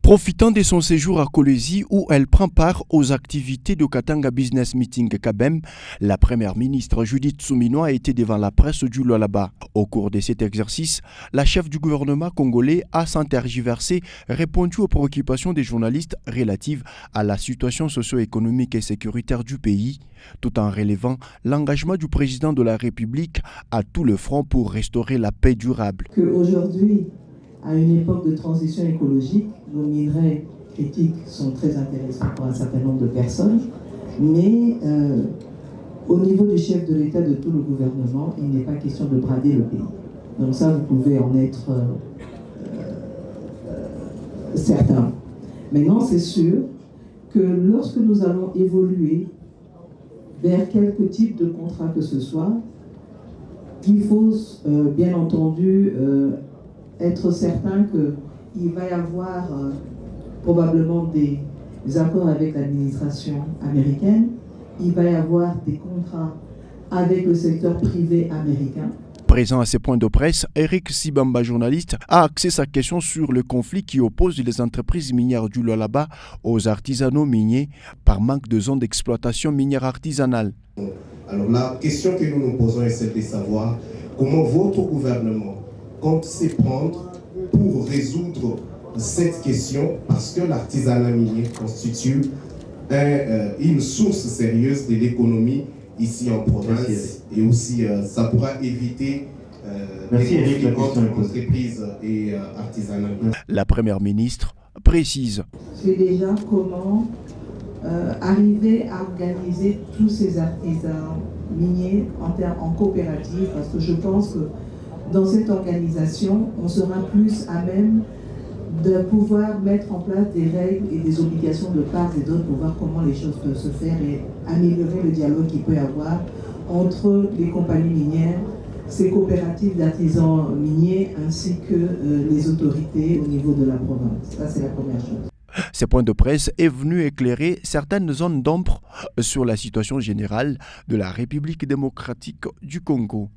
Profitant de son séjour à Kolwezi où elle prend part aux activités de Katanga Business Meeting Kabem, la première ministre Judith Suminwa a été devant la presse du Lualaba. Au cours de cet exercice, la chef du gouvernement congolais a sans tergiverser répondu aux préoccupations des journalistes relatives à la situation socio-économique et sécuritaire du pays, tout en relevant l'engagement du président de la République à tout le front pour restaurer la paix durable. Aujourd'hui, à une époque de transition écologique, nos minerais critiques sont très intéressants pour un certain nombre de personnes, mais au niveau du chef de l'État, de tout le gouvernement, il n'est pas question de brader le pays. Donc ça, vous pouvez en être certain. Maintenant, c'est sûr que lorsque nous allons évoluer vers quelque type de contrat que ce soit, il faut bien entendu être certain qu'il va y avoir probablement des accords avec l'administration américaine, il va y avoir des contrats avec le secteur privé américain. Présent à ces points de presse, Eric Sibamba, journaliste, a axé sa question sur le conflit qui oppose les entreprises minières du Lualaba aux artisanaux miniers par manque de zones d'exploitation minière artisanale. Alors la question que nous nous posons est celle de savoir comment votre gouvernement compte s'y prendre pour résoudre cette question, parce que l'artisanat minier constitue une source sérieuse de l'économie ici en province. Et aussi ça pourra éviter les conflits entre entreprises et artisanat. La première ministre précise. C'est déjà comment arriver à organiser tous ces artisans miniers en coopérative, parce que je pense que dans cette organisation, on sera plus à même de pouvoir mettre en place des règles et des obligations de part et d'autre pour voir comment les choses peuvent se faire et améliorer le dialogue qu'il peut y avoir entre les compagnies minières, ces coopératives d'artisans miniers ainsi que les autorités au niveau de la province. Ça, c'est la première chose. Ces points de presse est venu éclairer certaines zones d'ombre sur la situation générale de la République démocratique du Congo.